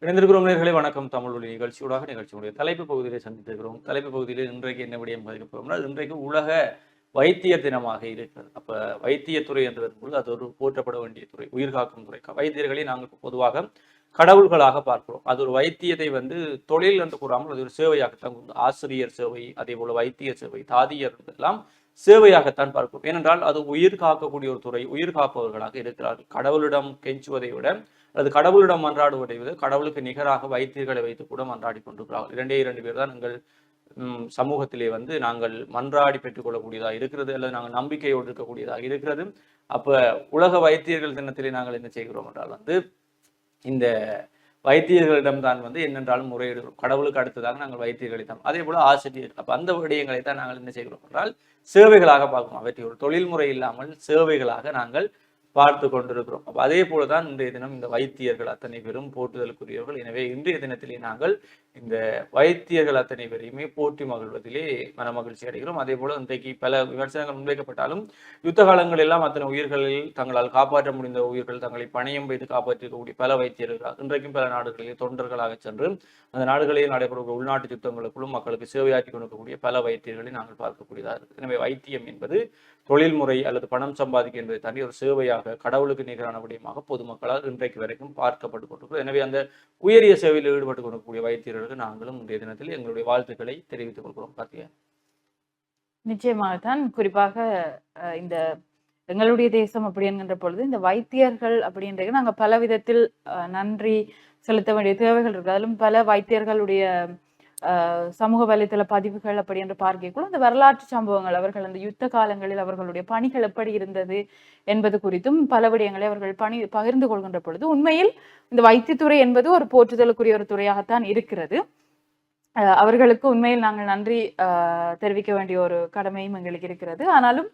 இணைந்திருக்கிறோம் நேயர்களே, வணக்கம். தமிழ் ஒலி நிகழ்ச்சியுடைய தலைப்பு பகுதியிலே சந்தித்திருக்கிறோம். தலைப்பு பகுதியில் இன்றைக்கு என்ன விடயம் பதிக்கப்போம்னா, இன்றைக்கு உலக வைத்திய தினமாக இருக்கிறது. அப்ப வைத்தியத்துறை என்பதற்குள் அது ஒரு போற்றப்பட வேண்டிய துறை, உயிர் காக்கும் துறை. வைத்தியர்களை நாங்கள் பொதுவாக கடவுள்களாக பார்க்கிறோம். அது ஒரு வைத்தியத்தை தொழில் என்று கூறாமல் அது ஒரு சேவையாகத்தான். ஆசிரியர் சேவை, அதே போல வைத்திய சேவை, தாதியர் எல்லாம் சேவையாகத்தான் பார்க்கிறோம். ஏனென்றால் அது உயிர் காக்கக்கூடிய ஒரு துறை, உயிர் காப்பவர்களாக இருக்கிறார்கள். கடவுளிடம் கெஞ்சுவதை விட அல்லது கடவுளிடம் மன்றாடுவதை விட கடவுளுக்கு நிகராக வைத்தியர்களை வைத்து கூட மன்றாடி கொண்டிருக்கிறார்கள். இரண்டு பேர் தான் எங்கள் சமூகத்திலே நாங்கள் மன்றாடி பெற்றுக் கொள்ளக்கூடியதாக இருக்கிறது, அல்லது நாங்கள் நம்பிக்கையோடு இருக்கக்கூடியதாக இருக்கிறது. அப்ப உலக வைத்தியர்கள் தினத்திலே நாங்கள் என்ன செய்கிறோம் என்றால் இந்த வைத்தியர்களிடம் தான் என்னென்றாலும் முறையிடுகிறோம். கடவுளுக்கு அடுத்ததாக நாங்கள் வைத்தியர்களை தான், அதே போல ஆசிரியர். அப்ப அந்த விடயங்களை தான் நாங்கள் என்ன செய்கிறோம் என்றால் சேவைகளாக பார்க்கிறோம். அவற்றை ஒரு தொழில்முறை இல்லாமல் சேவைகளாக நாங்கள் பார்த்து கொண்டிருக்கிறோம். அப்ப அதே போலதான் இன்றைய தினம் இந்த வைத்தியர்கள் அத்தனை பேரும் போற்றுதலுக்குரியவர்கள். எனவே இன்றைய தினத்திலே நாங்கள் இந்த வைத்தியர்கள் அத்தனை பேரையுமே போற்றி மகிழ்வதிலே மனமகிழ்ச்சி அடைகிறோம். அதே போல இன்றைக்கு பல விமர்சனங்கள் முன்வைக்கப்பட்டாலும் யுத்த காலங்கள் எல்லாம் அத்தனை உயிர்களில் தங்களால் காப்பாற்ற முடிந்த உயிர்கள் தங்களை பணியம் வைத்து காப்பாற்றிருக்கக்கூடிய பல வைத்தியர்கள் இன்றைக்கும் பல நாடுகளில் தொண்டர்களாக சென்று அந்த நாடுகளில் நடைபெறக்கூடிய உள்நாட்டு யுத்தங்களுக்குள்ளும் மக்களுக்கு சேவையாற்றி கொண்டிருக்கக்கூடிய பல வைத்தியர்களை நாங்கள் பார்க்கக்கூடியதாக இருக்குது. எனவே வைத்தியம் என்பது தொழில்முறை அல்லது பணம் சம்பாதிக்க என்பதை தாண்டி ஒரு சேவையாக கடவுளுக்கு நிகரான விடயமாக பொதுமக்களால் இன்றைக்கு வரைக்கும் பார்க்கப்பட்டு கொண்டிருக்கிறோம். எனவே அந்த உயரிய சேவையில் ஈடுபட்டு கொண்டிருக்கக்கூடிய வைத்தியர்களுக்கு நாங்களும் இன்றைய தினத்தில் எங்களுடைய வாழ்த்துக்களை தெரிவித்துக் கொள்கிறோம். பார்த்தியா, நிச்சயமாகத்தான். குறிப்பாக இந்த எங்களுடைய தேசம் அப்படி என்கின்ற பொழுது இந்த வைத்தியர்கள் அப்படின்றது நாங்க பல விதத்தில் நன்றி செலுத்த வேண்டிய தேவைகள் இருக்கு. அதிலும் பல வைத்தியர்களுடைய சமூக வலைத்தள பதிவுகள் அப்படி என்று பார்க்கக்குள்ள அந்த வரலாற்று சம்பவங்கள், அவர்கள் அந்த யுத்த காலங்களில் அவர்களுடைய பணிகள் எப்படி இருந்தது என்பது குறித்தும் பல விடயங்களை அவர்கள் பகிர்ந்து கொள்கின்ற பொழுது உண்மையில் இந்த வைத்தியத்துறை என்பது ஒரு போற்றுதலுக்குரிய ஒரு துறையாகத்தான் இருக்கிறது. அவர்களுக்கு உண்மையில் நாங்கள் நன்றி தெரிவிக்க வேண்டிய ஒரு கடமையும் எங்களுக்கு இருக்கிறது. ஆனாலும்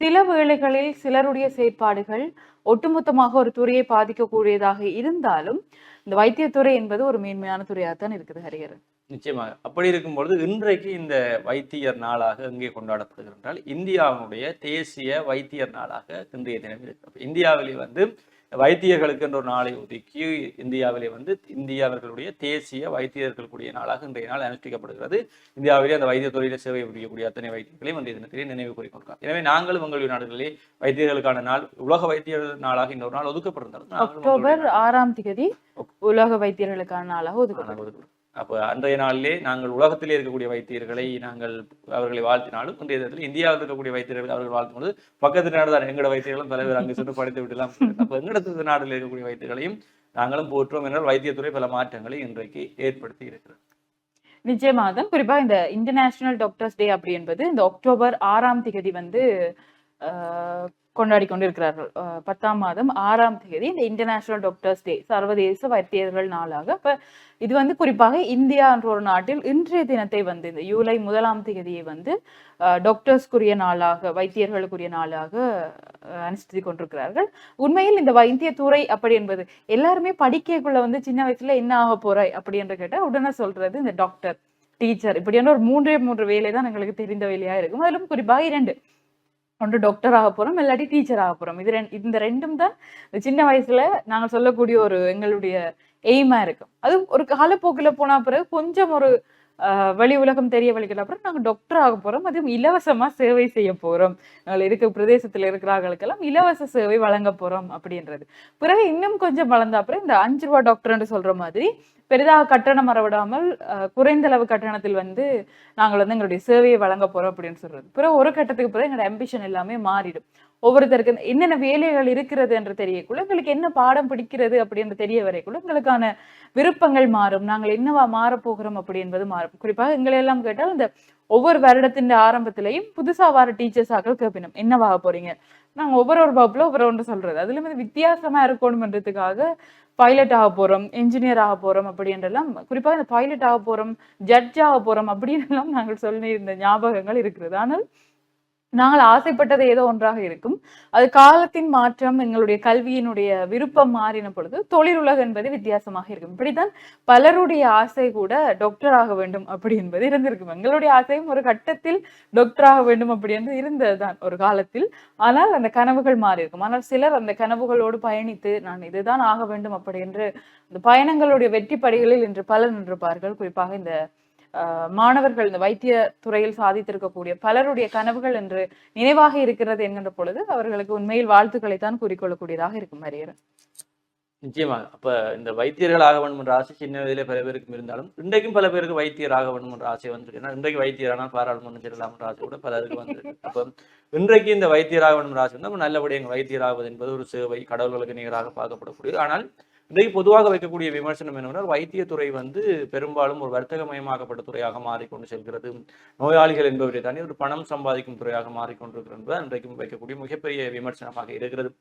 சில வேளைகளில் சிலருடைய செயற்பாடுகள் ஒட்டுமொத்தமாக ஒரு துறையை பாதிக்கக்கூடியதாக இருந்தாலும் இந்த வைத்தியத்துறை என்பது ஒரு மேன்மையான துறையாகத்தான் இருக்குது. ஹரிஹரன், நிச்சயமாக அப்படி இருக்கும் பொழுது இன்றைக்கு இந்த வைத்தியர் நாளாக எங்கே கொண்டாடப்படுகிறது என்றால் இந்தியாவுடைய தேசிய வைத்தியர் நாளாக இன்றைய தினம் இருக்கு. இந்தியாவிலே வைத்தியர்களுக்கு என்ற ஒரு நாளை ஒதுக்கி இந்தியாவிலே இந்தியாவர்களுடைய தேசிய வைத்தியர்களுடைய நாளாக இன்றைய நாள் அனுஷ்டிக்கப்படுகிறது. இந்தியாவிலே அந்த வைத்தியத்துறையில சேவை புரியக்கூடிய அத்தனை வைத்தியர்களையும் இன்றைய தினத்திலே நினைவு கூறிக்கொள்கிறோம். எனவே நாங்களும் உங்களுடைய நாடுகளிலே வைத்தியர்களுக்கான நாள், உலக வைத்தியர் நாளாக இன்னொரு நாள் ஒதுக்கப்பட்டிருந்தாலும் அக்டோபர் 6 உலக வைத்தியர்களுக்கான நாளாக ஒதுக்கப்படும். அப்போ அன்றைய நாளிலே நாங்கள் உலகத்திலே இருக்கக்கூடிய வைத்தியர்களை அவர்களை வாழ்த்தினாலும் இன்றைய தினத்தில் இந்தியாவில் இருக்கக்கூடிய வைத்தியர்கள் அவர்கள் வாழ்த்தும் போது பக்கத்து நாடு தான் எங்களோட வைத்தியர்களும் தலைவர் அங்கு சென்று படித்து விட்டுலாம். அப்போ எங்களது நாடுகளில் இருக்கக்கூடிய வைத்தியர்களையும் நாங்களும் போற்றுவோம் என்றால் வைத்தியத்துறை பல மாற்றங்களை இன்றைக்கு ஏற்படுத்தி இருக்கிறது. நிச்சயமாக தான். குறிப்பா இந்த இன்டர்நேஷனல் டாக்டர்ஸ் டே அப்படி என்பது இந்த அக்டோபர் 6 கொண்டாடி கொண்டிருக்கிறார்கள். 10 இந்த இன்டர்நேஷனல் டாக்டர்ஸ் டே, சர்வதேச வைத்தியர்கள் நாளாக. அப்ப இது குறிப்பாக இந்தியா என்ற ஒரு நாட்டில் இன்றைய தினத்தை இந்த ஜூலை 1 டாக்டர்ஸ்க்குரிய நாளாக, வைத்தியர்களுக்குரிய நாளாக அனுஷ்டித்து கொண்டிருக்கிறார்கள். உண்மையில் இந்த வைத்தியத்துறை அப்படி என்பது எல்லாருமே படிக்கக்குள்ள சின்ன வயசுல என்ன ஆக போறாய் அப்படி என்று கேட்டா உடனே சொல்றது இந்த டாக்டர், டீச்சர் இப்படியான ஒரு மூன்று வேலை தான் எங்களுக்கு தெரிந்த வேலையா இருக்கும். அதிலும் குறிப்பாக 2, ஒன்று டாக்டர் ஆக போறோம், இல்லாட்டி டீச்சர் ஆக போறோம். இந்த ரெண்டும் தான் சின்ன வயசுல நாங்க சொல்லக்கூடிய ஒரு எங்களுடைய எய்மா இருக்கும். அது ஒரு காலப்போக்கில் போனா பிறகு கொஞ்சம் ஒரு வெளி உலகம் தெரிய வலிக்கிற அப்புறம் நாங்கள் டாக்டர் ஆக போறோம், அதுவும் இலவசமா சேவை செய்ய போறோம், நாங்கள் இருக்க பிரதேசத்துல இருக்கிறவர்களுக்கெல்லாம் இலவச சேவை வழங்க போறோம் அப்படின்றது. பிறகு இன்னும் கொஞ்சம் வளர்ந்த அப்புறம் இந்த 5 ரூபா டாக்டர்ன்னு சொல்ற மாதிரி பெரிதாக கட்டணம் வரவிடாமல் குறைந்த அளவு கட்டணத்தில் நாங்கள் எங்களுடைய சேவையை வழங்க போறோம் அப்படின்னு சொல்றது. பிறகு ஒரு கட்டத்துக்கு பிறகு எங்களோட அம்பிஷன் எல்லாமே மாறிடும். ஒவ்வொருத்தருக்கு என்னென்ன வேலைகள் இருக்கிறது என்று தெரியக்குள்ள, எங்களுக்கு என்ன பாடம் பிடிக்கிறது அப்படின்னு தெரிய வரைக்குள்ள எங்களுக்கான விருப்பங்கள் மாறும், நாங்கள் என்னவா மாறப்போகிறோம் அப்படி என்பது மாறும். குறிப்பாக எங்களை எல்லாம் கேட்டால் இந்த ஒவ்வொரு வருடத்தின் ஆரம்பத்திலையும் புதுசா வர டீச்சர்ஸ் ஆக்கள் கேட்பினோம், என்னவாக போறீங்க. நாங்க ஒவ்வொரு வகுப்புல ஒன்று சொல்றது, அதுல வித்தியாசமா இருக்கணும்ன்றதுக்காக பைலட் ஆக போறோம், என்ஜினியர் ஆக போறோம் அப்படி என்றெல்லாம், குறிப்பாக இந்த பைலட் ஆக போறோம், ஜட்ஜ் ஆக போறோம் அப்படின்னு எல்லாம் நாங்கள் சொல்லி இருந்த ஞாபகங்கள் இருக்கிறது. ஆனால் நாங்கள் ஆசைப்பட்டது ஏதோ ஒன்றாக இருக்கும். அது காலத்தின் மாற்றம், எங்களுடைய கல்வியினுடைய விருப்பம் மாறின பொழுது, தொழிலுலகம் என்பது வித்தியாசமாக இருக்கும். இப்படித்தான் பலருடைய ஆசை கூட டாக்டர் ஆக வேண்டும் அப்படி என்பது இருந்திருக்கும். எங்களுடைய ஆசையும் ஒரு கட்டத்தில் டாக்டர் ஆக வேண்டும் அப்படி என்று இருந்ததுதான் ஒரு காலத்தில். ஆனால் அந்த கனவுகள் மாறி இருக்கும். ஆனால் சிலர் அந்த கனவுகளோடு பயணித்து, நான் இதுதான் ஆக வேண்டும் அப்படி என்று அந்த பயணங்களுடைய வெற்றி படிகளில் இன்று பலர் நின்றிருப்பார்கள். குறிப்பாக இந்த மாணவர்கள் இந்த வைத்திய துறையில் சாதித்திருக்கக்கூடிய பலருடைய கனவுகள் என்று நினைவாக இருக்கிறது என்கின்ற பொழுது அவர்களுக்கு உண்மையில் வாழ்த்துக்களை தான் கூறிக்கொள்ளக்கூடியதாக இருக்கும். ஹரிஹரன். நிச்சயமாக. அப்ப இந்த வைத்தியர்கள் ஆக வேண்டும் என்ற ஆசை சின்ன வயதிலே பல பேருக்கும் இருந்தாலும், இன்றைக்கும் பல பேருக்கு வைத்தியர் ஆக வேண்டும் என்ற ஆசை வந்திருக்கு. ஏன்னா இன்றைக்கு வைத்தியரானால் பாராளுமன்றம் செல்லலாம் என்ற ஆசை கூட பலருக்கு வந்திருக்கு. அப்ப இன்றைக்கு இந்த வைத்தியராக வேண்டும் என்ற ஆசை வந்து நம்ம நல்லபடியாக வைத்தியராகுவது என்பது ஒரு சேவை, கடவுள்களுக்கு நிகராக பார்க்கப்படக்கூடியது. ஆனால் இன்றைக்கு பொதுவாக வைக்கக்கூடிய விமர்சனம் என்னவென்றால், வைத்தியத்துறை வந்து பெரும்பாலும் ஒரு வர்த்தகமயமாக்கப்பட்ட துறையாக மாறிக்கொண்டு செல்கிறது. நோயாளிகள் என்பவரை தாண்டி ஒரு பணம் சம்பாதிக்கும் துறையாக மாறிக்கொண்டிருக்கிறது என்பது இன்றைக்கும் வைக்கக்கூடிய மிகப்பெரிய விமர்சனமாக இருக்கிறது.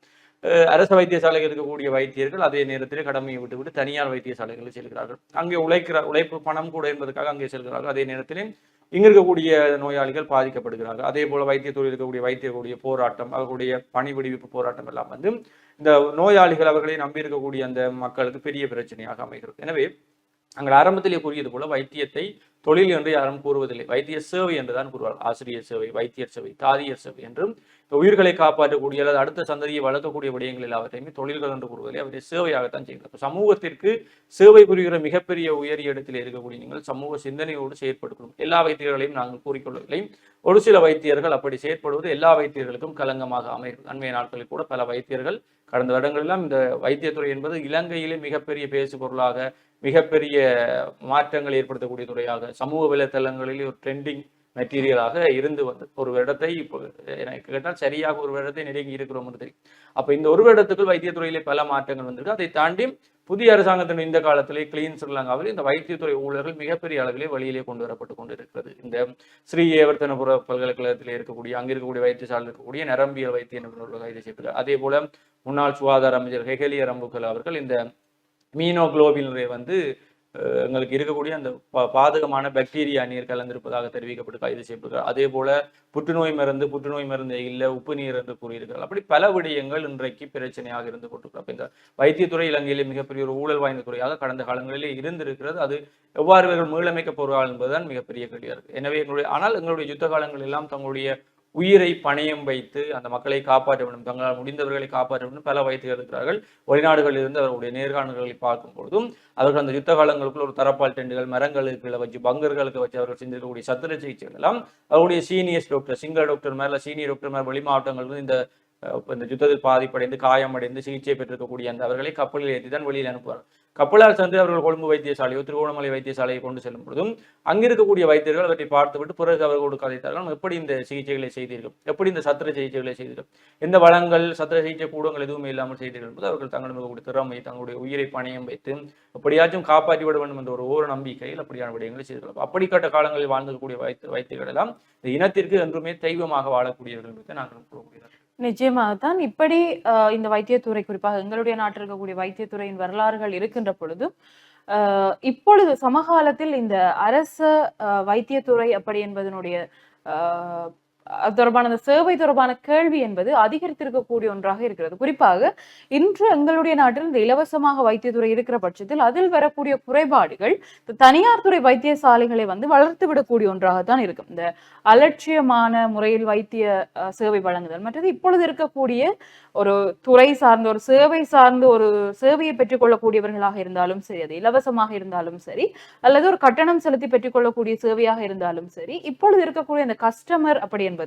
அரசு வைத்தியசாலையில் இருக்கக்கூடிய வைத்தியர்கள் அதே நேரத்தில் கடமையை விட்டுவிட்டு தனியார் வைத்தியசாலைகளில் செல்கிறார்கள். அங்கே உழைப்பு பணம் கூட என்பதற்காக அங்கே செல்கிறார்கள். அதே நேரத்தில் இங்க இருக்கக்கூடிய நோயாளிகள் பாதிக்கப்படுகிறார்கள். அதே போல வைத்தியத்துறையில் இருக்கக்கூடிய வைத்தியர்களுடைய போராட்டம், அவர்களுடைய பணி விடுவிப்பு போராட்டம் எல்லாம் வந்து இந்த நோயாளிகள் அவர்களை நம்பி இருக்கக்கூடிய அந்த மக்களுக்கு பெரிய பிரச்சனையாக அமைகிறது. எனவே அங்கே ஆரம்பத்திலே கூறியது போல வைத்தியத்தை தொழில் என்று யாரும் கூறுவதில்லை. வைத்திய சேவை என்றுதான் கூறுவார்கள். ஆசிரியர் சேவை, வைத்தியர் சேவை, தாதியர் சேவை என்றும் உயிர்களை காப்பாற்றக்கூடிய அல்லது அடுத்த சந்ததியை வளர்க்கக்கூடிய விடயங்கள் எல்லாவற்றையுமே தொழில்கள் என்று கூறுவதில்லை, அவருடைய சேவையாகத்தான் செய்கிறார். சமூகத்திற்கு சேவை புரிகிற மிகப்பெரிய உயரிய இடத்தில் இருக்கக்கூடிய நீங்கள் சமூக சிந்தனையோடு செயற்படுத்தணும். எல்லா வைத்தியர்களையும் நாங்கள் கூறிக்கொள்ளவில்லை. ஒரு சில வைத்தியர்கள் அப்படி செயற்படுவது எல்லா வைத்தியர்களுக்கும் கலங்கமாக அமைகிறது. அண்மைய நாட்களில் கூட பல வைத்தியர்கள் கடந்த வருடங்களெல்லாம் இந்த வைத்தியத்துறை என்பது இலங்கையிலே மிகப்பெரிய பேசு பொருளாக, மிகப்பெரிய மாற்றங்கள் ஏற்படுத்தக்கூடிய துறையாக, சமூக வலைத்தளங்களில் ஒரு ட்ரெண்டிங் மெட்டீரியலாக இருந்து வந்து ஒரு வருடத்தை இப்போ எனக்கு கேட்டால் சரியாக ஒரு வருடத்தை நெருங்கி இருக்கிறோம் என்று தெரியும். அப்போ இந்த ஒரு வருடத்துக்குள் வைத்தியத்துறையிலே பல மாற்றங்கள் வந்திருக்கு. அதை தாண்டி புதிய அரசாங்கத்தின் இந்த காலத்திலே கிளீன் ஸ்ரீலங்காவில் இந்த வைத்தியத்துறை ஊழல்கள் மிகப்பெரிய அளவிலே வழியிலே கொண்டு வரப்பட்டு கொண்டிருக்கிறது. இந்த ஸ்ரீ ஏவர்த்தனபுர பல்கலைக்கழகத்திலே இருக்கக்கூடிய அங்கே இருக்கக்கூடிய வைத்தியசாலையில் இருக்கக்கூடிய நரம்பியல் வைத்திய நிபுணர்கள் கைது செய்யப்பட்டார். அதே போல முன்னாள் சுகாதார அமைச்சர் ஹெகலிய ரம்புகல் அவர்கள் இந்த மீனோகுளோபினை வந்து எங்களுக்கு இருக்கக்கூடிய அந்த பாதகமான பாக்டீரியா நீர் கலந்திருப்பதாக தெரிவிக்கப்பட்டு கைது செய்யப்படுகிறார். அதே போல புற்றுநோய் மருந்து இல்லை, உப்பு நீர் என்று கூறியிருக்கிறார். அப்படி பல விடயங்கள் இன்றைக்கு பிரச்சனையாக இருந்து கொண்டிருக்கிறார். இந்த வைத்தியத்துறை இலங்கையிலே மிகப்பெரிய ஒரு ஊழல் வாய்ந்த துறையாக கடந்த காலங்களிலே இருந்திருக்கிறது. அது எவ்வாறு இவர்கள் மீளமைக்க போகிறார்கள் என்பதுதான் மிகப்பெரிய கேள்வியாக இருக்கு. எனவே எங்களுடைய யுத்த காலங்கள் எல்லாம் தங்களுடைய உயிரை பணயம் வைத்து அந்த மக்களை காப்பாற்ற வேண்டும், தங்களால் முடிந்தவர்களை காப்பாற்ற வேண்டும் பல வைத்தியர்கள் இருக்கிறார்கள். வெளிநாடுகளில் இருந்து அவருடைய நேர்காணல்களை பார்க்கும் பொழுதும் அவர்கள் அந்த யுத்த காலங்களுக்குள்ள ஒரு தரப்பால் டெண்டுகள் மரங்களுக்கு வச்சு பங்கர்களுக்கு வச்சு அவர்கள் செஞ்சிருக்கக்கூடிய சத்திர சிகிச்சைகள் எல்லாம் அவருடைய சீனியர்ஸ் டாக்டர், சிங்கள டாக்டர் மேல சீனியர் டாக்டர் மேல வெளி மாவட்டங்கள் இந்த யுத்தத்தில் பாதிப்படைந்து காயமடைந்து சிகிச்சை பெற்றிருக்கக்கூடிய அந்த அவர்களை கப்பலில் ஏற்றி தான் வெளியில் அனுப்புவார். கப்பலால் சென்று அவர்கள் கொழும்பு வைத்தியசாலையோ திருகோணமலை வைத்தியசாலையை கொண்டு செல்லும் பொழுதும் அங்கிருக்கக்கூடிய வைத்தியர்கள் அவற்றை பார்த்துவிட்டு பிறகு அவர்களோடு கதைத்தார்கள், எப்படி இந்த சிகிச்சைகளை செய்தீர்கள், எப்படி இந்த சத்திர சிகிச்சைகளை செய்தீர்கள், எந்த வளங்கள் சத்திர சிகிச்சை கூடங்கள் எதுவுமே இல்லாமல் செய்தீர்கள் என்பது அவர்கள் தங்களுடைய திறமை தங்களுடைய உயிரை பணயம் வைத்து எப்படியாச்சும் காப்பாற்றி விட வேண்டும் என்ற ஒரு நம்பிக்கையில் அப்படியான விடயங்களை செய்திருக்கலாம். அப்படிப்பட்ட காலங்களில் வாழ்ந்திருக்கக்கூடிய வைத்தியர்கள் எல்லாம் இந்த இனத்திற்கு என்றுமே தெய்வமாக வாழக்கூடியவர்கள் என்பதை நாங்கள் கூறக்கூடியது. நிச்சயமாகத்தான் இப்படி இந்த வைத்தியத்துறை குறிப்பாக எங்களுடைய நாட்டில் இருக்கக்கூடிய வைத்தியத்துறையின் வரலாறுகள் இருக்கின்ற பொழுது இப்பொழுது சமகாலத்தில் இந்த அரச வைத்தியத்துறை அப்படி என்பதனுடைய அது தொடர்பான அந்த சேவை தொடர்பான கேள்வி என்பது அதிகரித்திருக்கக்கூடிய ஒன்றாக இருக்கிறது. குறிப்பாக இன்று எங்களுடைய நாட்டில் இந்த இலவசமாக வைத்தியத்துறை இருக்கிற பட்சத்தில் அதில் வரக்கூடிய குறைபாடுகள் தனியார் துறை வைத்தியசாலைகளை வந்து வளர்த்து விடக்கூடிய ஒன்றாகத்தான் இருக்கும். இந்த அலட்சியமான முறையில் வைத்திய சேவை வழங்குதல் மற்றது இப்பொழுது இருக்கக்கூடிய ஒரு துறை சார்ந்த ஒரு சேவை சார்ந்த ஒரு சேவையை பெற்றுக்கொள்ளக்கூடியவர்களாக இருந்தாலும் சரி, அது இலவசமாக இருந்தாலும் சரி அல்லது ஒரு கட்டணம் செலுத்தி பெற்றுக்கொள்ளக்கூடிய சேவையாக இருந்தாலும் சரி, இப்பொழுது இருக்கக்கூடிய அந்த கஸ்டமர் அப்படி என்பது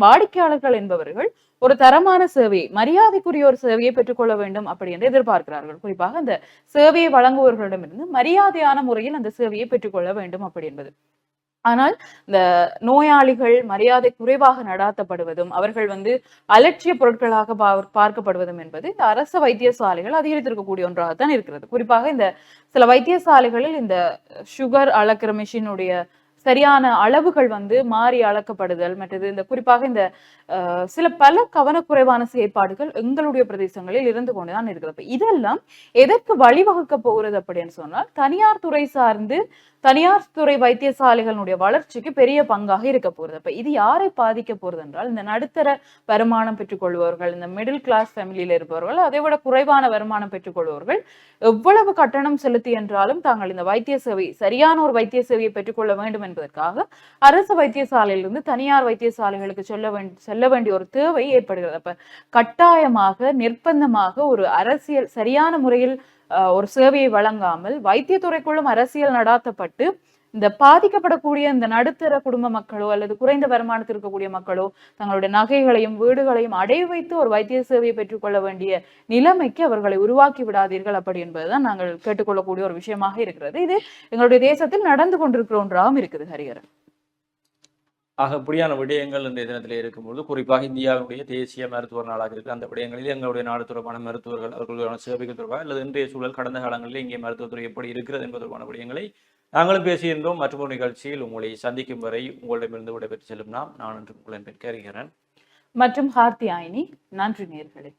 வாடிக்கையாளர்கள் என்பவர்கள் ஒரு தரமான சேவையை மரியாதைக்குரிய ஒரு சேவையை பெற்றுக்கொள்ள வேண்டும் அப்படி என்று எதிர்பார்க்கிறார்கள். குறிப்பாக அந்த சேவையை வழங்குபவர்களிடமிருந்து மரியாதையான முறையில் அந்த சேவையை பெற்றுக்கொள்ள வேண்டும் அப்படி என்பது. ஆனால் இந்த நோயாளிகள் மரியாதை குறைவாக நடாத்தப்படுவதும் அவர்கள் வந்து அலட்சிய பொருட்களாக பார்க்கப்படுவதும் என்பது இந்த அரசு வைத்தியசாலைகள் அதிகரித்திருக்கக்கூடிய ஒன்றாகத்தான் இருக்கிறது. குறிப்பாக இந்த சில வைத்தியசாலைகளில் இந்த சுகர் அளக்கிற மிஷினுடைய சரியான அளவுகள் வந்து மாறி அளக்கப்படுதல் மற்றது இந்த குறிப்பாக இந்த சில பல கவனக்குறைவான செயற்பாடுகள் எங்களுடைய பிரதேசங்களில் இருந்து கொண்டுதான் இருக்கிறது. இதெல்லாம் எதற்கு வழிவகுக்க போகிறது அப்படின்னு சொன்னால் தனியார் துறை சார்ந்து தனியார் துறை வைத்தியசாலைகளுடைய வளர்ச்சிக்கு பெரிய பங்காக இருக்க போகுது. அப்ப இது யாரை பாதிக்க போறது என்றால், இந்த நடுத்தர வருமானம் பெற்றுக்கொள்பவர்கள், இந்த மிடில் கிளாஸ் ஃபேமிலியில இருப்பவர்கள், அதை விட குறைவான வருமானம் பெற்றுக்கொள்பவர்கள் எவ்வளவு கட்டணம் செலுத்தி என்றாலும் தாங்கள் இந்த வைத்திய சேவை, சரியான ஒரு வைத்திய சேவையை பெற்றுக்கொள்ள வேண்டும் என்பதற்காக அரசு வைத்தியசாலையிலிருந்து தனியார் வைத்தியசாலைகளுக்கு செல்ல வேண்டிய ஒரு தேவை ஏற்படுகிறது. அப்ப கட்டாயமாக நிர்பந்தமாக ஒரு அரசியல் சரியான முறையில் ஒரு சேவையை வழங்காமல் வைத்தியத்துறைக்குள்ளும் அரசியல் நடாத்தப்பட்டு இந்த பாதிக்கப்படக்கூடிய இந்த நடுத்தர குடும்ப மக்களோ அல்லது குறைந்த வருமானத்தில் இருக்கக்கூடிய மக்களோ தங்களுடைய நகைகளையும் வீடுகளையும் அடைய வைத்து ஒரு வைத்திய சேவையை பெற்றுக்கொள்ள வேண்டிய நிலைமைக்கு அவர்களை உருவாக்கி விடாதீர்கள் அப்படி என்பதுதான் நாங்கள் கேட்டுக்கொள்ளக்கூடிய ஒரு விஷயமாக இருக்கிறது. இது எங்களுடைய தேசத்தில் நடந்து கொண்டிருக்கிற ஒன்றாகவும் இருக்குது. ஹரிஹரன், ஆக இப்படியான விடயங்கள் இந்த தினத்தில் இருக்கும்போது, குறிப்பாக இந்தியாவுடைய தேசிய மருத்துவர் நாளாக இருக்கு, அந்த விடயங்களில் எங்களுடைய நாடு தொடர்பான மருத்துவர்கள் அவர்களுக்கான சேவைகள் தொடர்பாக அல்லது இன்றைய சூழல் கடந்த காலங்களில் இங்கே மருத்துவத்துறை எப்படி இருக்கிறது என்பதற்கான விடயங்களை நாங்களும் பேசியிருந்தோம். மற்றொரு நிகழ்ச்சியில் உங்களை சந்திக்கும் வரை உங்களிடமிருந்து விடைபெற்று செல்லும் நான் என்று உங்களின் ஹரிஹரன் மற்றும் ஹார்த்தி ஆயினி. நன்றி நேயர்களே.